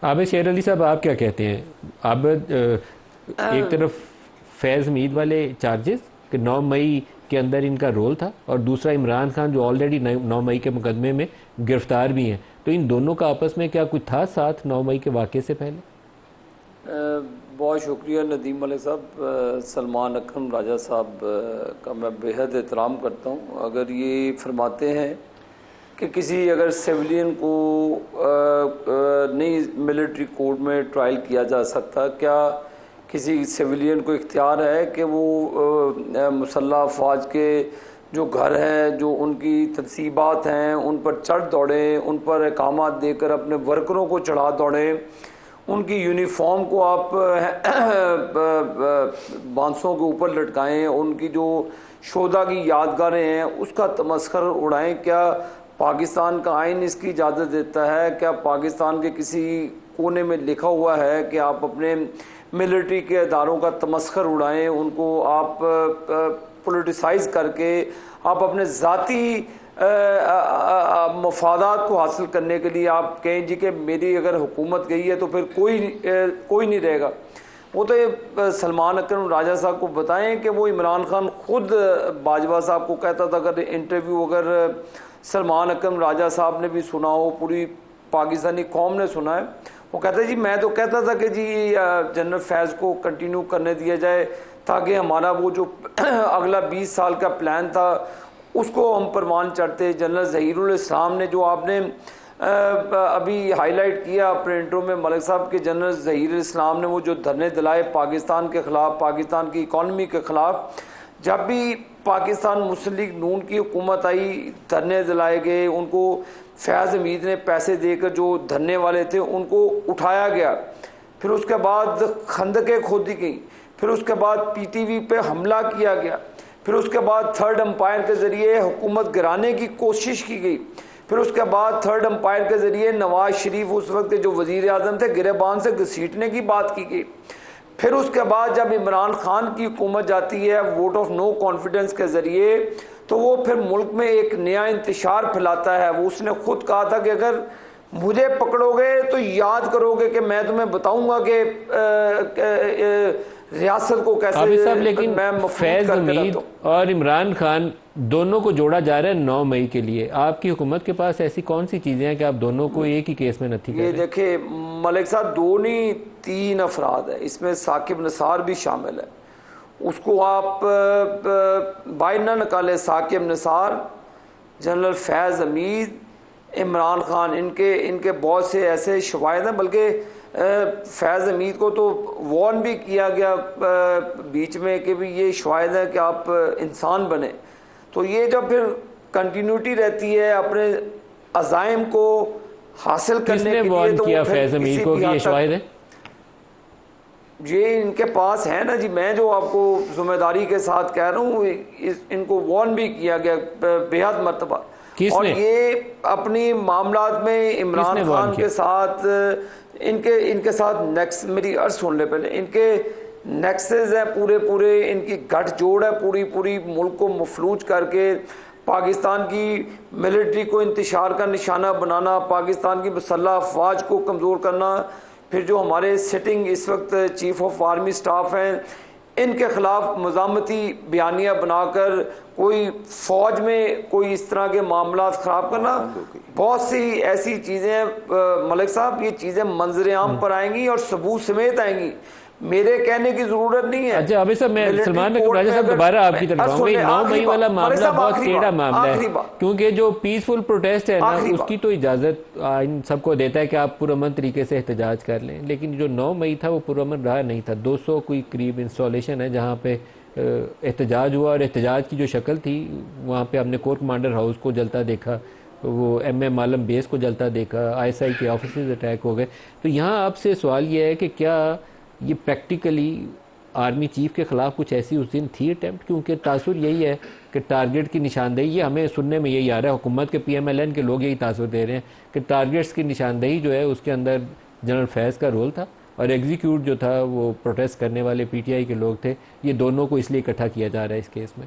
आबिद शेर अली साहब, आप क्या कहते हैं? अब एक तरफ फैज़ हमीद वाले चार्जेस कि 9 मई के अंदर इनका रोल था, और दूसरा इमरान खान जो ऑलरेडी 9 मई के मुकदमे में गिरफ्तार भी हैं, तो इन दोनों का आपस में क्या कुछ था साथ 9 मई के वाक़े से पहले? बहुत शुक्रिया नदीम मलिक साहब। सलमान अकरम राजा साहब का मैं बेहद एहतराम करता हूँ। अगर ये फरमाते हैं कि किसी अगर सिविलियन को नहीं मिलिट्री कोर्ट में ट्रायल किया जा सकता, क्या किसी सिविलियन को इख्तियार है कि वो मुसल्लह अफवाज के जो घर हैं, जो उनकी तनसीबात हैं, उन पर चढ़ दौड़ें, उन पर अहकामात देकर अपने वर्करों को चढ़ा दौड़ें, उनकी यूनिफॉर्म को आप बांसों के ऊपर लटकाएं, उनकी जो शोधा की यादगारें हैं उसका तमस्खर उड़ाएं? क्या पाकिस्तान का आइन इसकी इजाज़त देता है? क्या पाकिस्तान के किसी कोने में लिखा हुआ है कि आप अपने मिलिट्री के अदारों का तमस्खर उड़ाएं, उनको आप पोलिटिसाइज करके आप अपने ज़ाती मफादात को हासिल करने के लिए आप कहें जी कि मेरी अगर हुकूमत गई है तो फिर कोई नहीं रहेगा? वो तो ये सलमान अकरम राजा साहब को बताएं कि वो इमरान खान खुद बाजवा साहब को कहता था, अगर इंटरव्यू अगर सलमान अकरम राजा साहब ने भी सुना हो, पूरी पाकिस्तानी कौम ने सुना है, वो कहता है जी मैं तो कहता था कि जी जनरल फैज़ को कंटिन्यू करने दिया जाए ताकि हमारा वो जो अगला 20 साल का प्लान था उसको हम परवान चढ़ते। जनरल ज़हीरुल इस्लाम ने, जो आपने अभी हाईलाइट किया अपने इंट्रो में मलिक साहब के, जनरल ज़हीरुल इस्लाम ने वो जो धरने दिलाए पाकिस्तान के ख़िलाफ़, पाकिस्तान की इकॉनमी के ख़िलाफ़, जब भी पाकिस्तान मुस्लिम लीग नून की हुकूमत आई धरने दिलाए गए, उनको फैज़ हमीद ने पैसे देकर जो धरने वाले थे उनको उठाया गया, फिर उसके बाद खंदकें खोदी गई, फिर उसके बाद PTV पे हमला किया गया, फिर उसके बाद थर्ड एम्पायर के ज़रिए हुकूमत गिराने की कोशिश की गई, फिर उसके बाद थर्ड एम्पायर के ज़रिए नवाज शरीफ उस वक्त जो वज़ीर आज़म थे गिरेबान से घसीटने की बात की गई। फिर उसके बाद जब इमरान खान की हुकूमत जाती है वोट ऑफ नो कॉन्फिडेंस के ज़रिए, तो वो फिर मुल्क में एक नया इंतशार फैलाता है। वो उसने खुद कहा था कि अगर मुझे पकड़ोगे तो याद करोगे कि मैं तुम्हें बताऊंगा कि रियासत को कैसे लेकिन मैं फैज़ हमीद और इमरान खान दोनों को जोड़ा जा रहा है 9 मई के लिए। आपकी हुकूमत के पास ऐसी कौन सी चीज़ें हैं कि आप दोनों को एक ही केस में नथी कर रहे हैं? ये देखिए मलिक साहब, 2 नहीं 3 अफराद है, इसमें साकिब निसार भी शामिल है। उसको आप बाहर ना निकाले। साकिब निसार, जनरल फैज़ हमीद, इमरान खान, इनके बहुत से ऐसे शवाहिद हैं। बल्कि फैज़ हमीद को तो वार्न भी किया गया बीच में कि भी ये शवाहिद है कि आप इंसान बने। तो ये जब फिर कंटिन्यूटी रहती है अपने अज़ाइम को हासिल करने के लिए, तो किया फैज़ हमीद को कि ये शवाहिद है? ये इनके पास है ना जी, मैं जो आपको जिम्मेदारी के साथ कह रहा हूँ, इनको वार्न भी किया गया बेहद मरतबा। और ये अपनी मामलात में इमरान खान के साथ इनके साथ नेक्स्ट, मेरी अर्ज सुन ले पहले, इनके नेक्सेस है पूरे, इनकी गठजोड़ है पूरी मुल्क को मफलूज करके पाकिस्तान की मिलिट्री को इंतशार का निशाना बनाना, पाकिस्तान की मुसल्लह अफवाज को कमज़ोर करना। फिर जो हमारे सिटिंग इस वक्त चीफ ऑफ आर्मी स्टाफ हैं, इनके ख़िलाफ़ मज़ामती बयानियाँ बनाकर कोई फ़ौज में कोई इस तरह के मामला ख़राब करना, बहुत सी ऐसी चीज़ें मलिक साहब, ये चीज़ें मंजर आम पर आएंगी और सबूत समेत आएंगी। मेरे कहने की जरूरत नहीं है। अच्छा अभी साहब, मैं सलमान राजा साहब दोबारा आपकी तरफ आऊंगा। 9 मई वाला मामला बहुत टेढ़ा मामला है, क्योंकि जो पीसफुल प्रोटेस्ट है ना, उसकी तो इजाज़त सबको देता है कि आप पुरअमन तरीके से एहतजाज कर लें, लेकिन जो 9 मई था वो पुरअमन रहा नहीं था। 200 कोई करीब इंस्टॉलेशन है जहाँ पे एहतजाज हुआ, और एहतजाज की जो शक्ल थी वहाँ पे हमने कोर कमांडर हाउस को जलता देखा, वो MM आलम बेस को जलता देखा, ISI के ऑफिस अटैक हो गए। तो यहाँ आपसे सवाल ये है कि क्या ये प्रैक्टिकली आर्मी चीफ के ख़िलाफ़ कुछ ऐसी उस दिन थी अटैम्प्ट? क्योंकि तासुर यही है कि टारगेट की निशानदेही, ये हमें सुनने में यही आ रहा है, हुकूमत के PMLN के लोग यही तासुर दे रहे हैं कि टारगेट्स की निशानदेही जो है उसके अंदर जनरल फैज़ का रोल था, और एग्जीक्यूट जो था वो प्रोटेस्ट करने वाले PTI के लोग थे। ये दोनों को इसलिए इकट्ठा किया जा रहा है इस केस में।